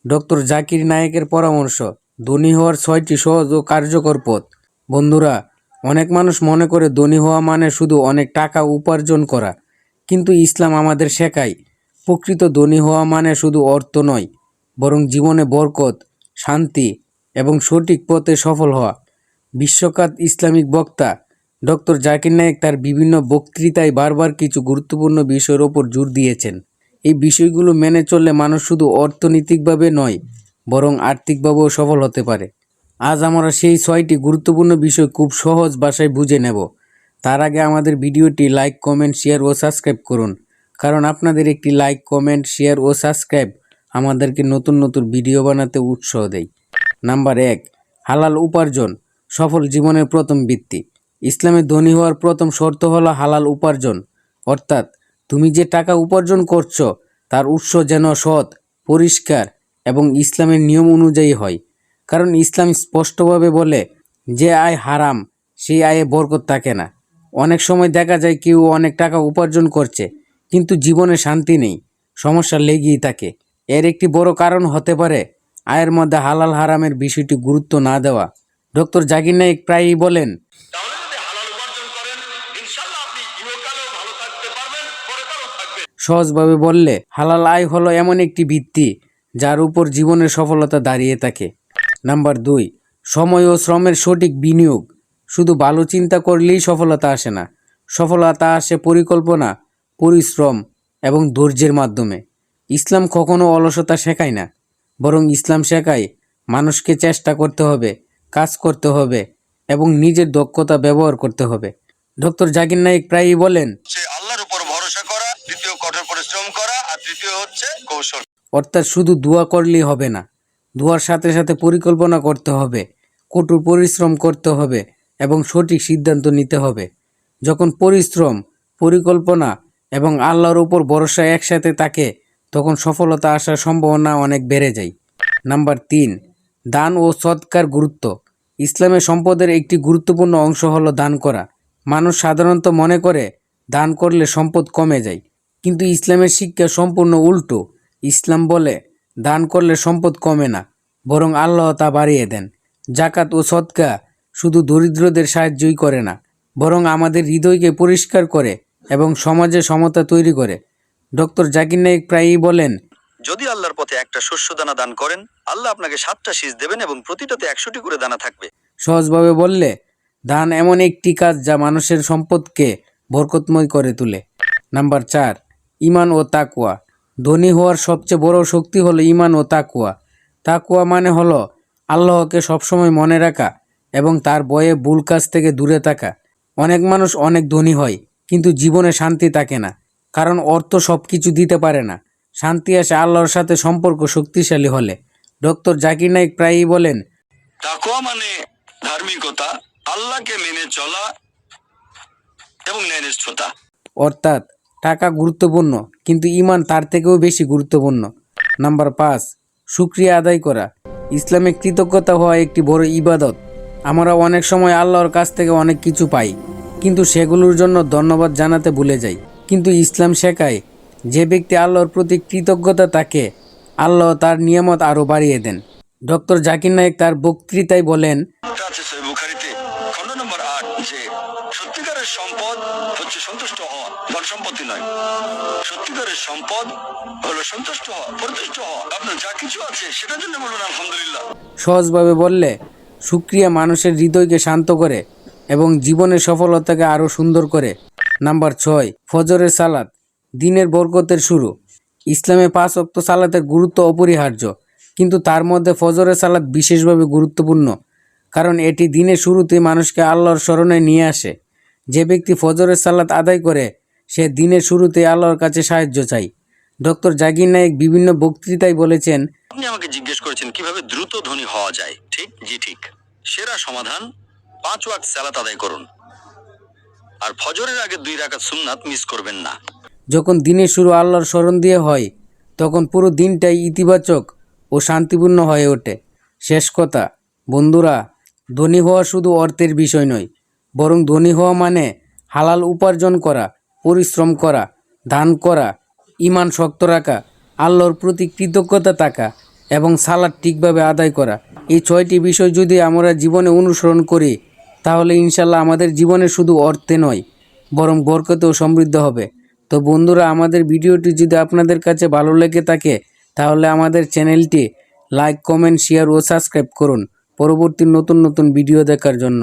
Doctor Zakir নায়েকের পরামর্শ, ধনী হওয়ার 6টি সহজ ও কার্যকর পথ। বন্ধুরা, অনেক মানুষ মনে করে ধনী হওয়া মানে শুধু অনেক টাকা উপার্জন করা, কিন্তু ইসলাম আমাদের শেখায় প্রকৃত ধনী হওয়া মানে শুধু অর্থ নয়, বরং জীবনে বরকত, শান্তি এবং সঠিক পথে সফল হওয়া। বিশ্বখ্যাত ইসলামিক বক্তা ডক্টর জাকির নায়েক তার বিভিন্ন বক্তৃতায় বারবার কিছু গুরুত্বপূর্ণ বিষয়ের ওপর জোর দিয়েছেন। এই বিষয়গুলো মেনে চললে মানুষ শুধু অর্থনৈতিকভাবে নয়, বরং আর্থিকভাবেও সফল হতে পারে। আজ আমরা সেই 6টি গুরুত্বপূর্ণ বিষয় খুব সহজ ভাষায় বুঝে নেব। তার আগে আমাদের ভিডিওটি লাইক, কমেন্ট, শেয়ার ও সাবস্ক্রাইব করুন, কারণ আপনাদের একটি লাইক, কমেন্ট, শেয়ার ও সাবস্ক্রাইব আমাদেরকে নতুন নতুন ভিডিও বানাতে উৎসাহ দেয়। নাম্বার 1, হালাল উপার্জন সফল জীবনের প্রথম ভিত্তি। ইসলামে ধনী হওয়ার প্রথম শর্ত হলো হালাল উপার্জন, অর্থাৎ তুমি যে টাকা উপার্জন করছো তার উৎস যেন সৎ, পরিষ্কার এবং ইসলামের নিয়ম অনুযায়ী হয়। কারণ ইসলাম স্পষ্টভাবে বলে, যে আয় হারাম সেই আয়ে বরকত থাকে না। অনেক সময় দেখা যায় কেউ অনেক টাকা উপার্জন করছে, কিন্তু জীবনে শান্তি নেই, সমস্যা লেগেই থাকে। এর একটি বড় কারণ হতে পারে আয়ের মধ্যে হালাল হারামের বিষয়টি গুরুত্ব না দেওয়া। ডক্টর জাকির নায়েক প্রায়ই বলেন, সহজভাবে বললে হালাল আয় হলো এমন একটি ভিত্তি যার উপর জীবনের সফলতা দাঁড়িয়ে থাকে। নাম্বার 2, সময় ও শ্রমের সঠিক বিনিয়োগ। শুধু ভালো চিন্তা করলেই সফলতা আসে না, সফলতা আসে পরিকল্পনা, পরিশ্রম এবং ধৈর্যের মাধ্যমে। ইসলাম কখনো অলসতা শেখায় না, বরং ইসলাম শেখায় মানুষকে চেষ্টা করতে হবে, কাজ করতে হবে এবং নিজের দক্ষতা ব্যবহার করতে হবে। ডক্টর জাকির নায়েক প্রায়ই বলেন, আল্লাহর উপর ভরসা করা, দ্বিতীয় কঠোর পরিশ্রম করা, আর তৃতীয় হচ্ছে কৌশল। অর্থাৎ শুধু দোয়া করলেই হবে না, দোয়ার সাথে সাথে পরিকল্পনা করতে হবে, কঠোর পরিশ্রম করতে হবে এবং সঠিক সিদ্ধান্ত নিতে হবে। যখন পরিশ্রম, পরিকল্পনা এবং আল্লাহর উপর ভরসা একসাথে থাকে, তখন সফলতা আসার সম্ভাবনা অনেক বেড়ে যায়। নাম্বার 3, দান ও সদকার গুরুত্ব। ইসলামের সম্পদের একটি গুরুত্বপূর্ণ অংশ হলো দান করা। মানুষ সাধারণত মনে করে দান করলে সম্পদ কমে যায়, কিন্তু ইসলামের শিক্ষা সম্পূর্ণ উল্টো। ইসলাম বলে দান করলে সম্পদ কমে না, বরং আল্লাহ তা বাড়িয়ে দেন। জাকাত ও সদকা শুধু দরিদ্রদের সাহায্যই করে না, বরং আমাদের হৃদয়কে পরিষ্কার করে এবং সমাজে সমতা তৈরি করে। ডক্টর জাকির নায়েক প্রায়ই বলেন, যদি আল্লাহর পথে একটা শস্য দানা দান করেন, আল্লাহ আপনাকে 7টা শীষ দেবেন এবং প্রতিটাতে 100টি করে দানা থাকবে। সহজভাবে বললে দান এমন একটি কাজ যা মানুষের সম্পদকে বরকতময় করে তোলে। নাম্বার 4, ঈমান ও তাকওয়া। ধনী হওয়ার সবচেয়ে বড় শক্তি হলো ঈমান ও তাকওয়া। তাকওয়া মানে হলো আল্লাহকে সবসময় মনে রাখা এবং তার ভয়ে ভুল কাজ থেকে দূরে থাকা। অনেক মানুষ অনেক ধনী হয়, কিন্তু জীবনে শান্তি থাকে না, কারণ অর্থ সব কিছু দিতে পারে না। শান্তি আসে আল্লাহর সাথে সম্পর্ক শক্তিশালী হলে। ডক্টর জাকির নায়েক প্রায়ই বলেন, তাকওয়া মানে ধার্মিকতা, আল্লাহকে মেনে চলা এবং ন্যায়নিষ্ঠতা। অর্থাৎ টাকা গুরুত্বপূর্ণ, কিন্তু ঈমান তার থেকেও বেশি গুরুত্বপূর্ণ। নাম্বার 5, শুকরিয়া আদায় করা। ইসলামে কৃতজ্ঞতা হওয়া একটি বড় ইবাদত। আমরা অনেক সময় আল্লাহর কাছ থেকে অনেক কিছু পাই, কিন্তু সেগুলোর জন্য ধন্যবাদ জানাতে ভুলে যাই। কিন্তু ইসলাম শেখায়, যে ব্যক্তি আল্লাহর প্রতি কৃতজ্ঞতা থাকে, আল্লাহ তার নিয়ামত আরও বাড়িয়ে দেন। ডক্টর জাকির নায়েক তার বক্তৃতায় বলেন, বুখারীতে খণ্ড নম্বর 8 যে সত্যিকারের সম্পদ হচ্ছে সন্তুষ্ট হওয়া, ধন সম্পত্তি নয়। সত্যিকারের সম্পদ হলো সন্তুষ্ট হওয়া, প্রতিষ্ঠ হওয়া। আপনার যা কিছু আছে সেটার জন্য বলুন আলহামদুলিল্লাহ। সহজভাবে বললে শুকরিয়া মানুষের হৃদয়কে শান্ত করে এবং জীবনের সফলতাকে আরও সুন্দর করে। নাম্বার 6, ফজরের সালাত, দিনের বরকতের শুরু। ইসলামে 5 ওয়াক্ত সালাতের গুরুত্ব অপরিহার্য, কিন্তু তার মধ্যে ফজরের সালাত বিশেষভাবে গুরুত্বপূর্ণ, কারণ এটি দিনের শুরুতে মানুষকে আল্লাহর স্মরণে নিয়ে আসে। যে ব্যক্তি ফজরের সালাত আদায় করে, সে দিনের শুরুতে আল্লাহর কাছে সাহায্য চায়। ডক্টর জাকির নায়েক বিভিন্ন বক্তৃতায় বলেছেন, আপনি আমাকে জিজ্ঞেস করেছেন কিভাবে দ্রুত ধনী হওয়া যায়। ঠিক, জি ঠিক। সেরা সমাধান 5 ওয়াক্ত সালাত আদায় করুন, আর ফজরের আগে 2 রাকাত সুন্নাত মিস করবেন না। যখন দিনের শুরু আল্লাহর স্মরণ দিয়ে হয়, তখন পুরো দিনটাই ইতিবাচক ও শান্তিপূর্ণ হয়ে ওঠে। শেষ কথা, বন্ধুরা, ধনী হওয়া শুধু অর্থের বিষয় নয়, বরং ধনী হওয়া মানে হালাল উপার্জন করা, পরিশ্রম করা, দান করা, ঈমান শক্ত রাখা, আল্লাহর প্রতি কৃতজ্ঞতা থাকা এবং সালাত ঠিকভাবে আদায় করা। এই 6টি বিষয় যদি আমরা জীবনে অনুসরণ করি তাহলে ইনশাল্লাহ আমাদের জীবনে শুধু অর্থে নয় বরং বরকতেও সমৃদ্ধ হবে। তো বন্ধুরা, আমাদের ভিডিওটি যদি আপনাদের কাছে ভালো লেগে থাকে তাহলে আমাদের চ্যানেলটি লাইক, কমেন্ট, শেয়ার ও সাবস্ক্রাইব করুন পরবর্তী নতুন নতুন ভিডিও দেখার জন্য।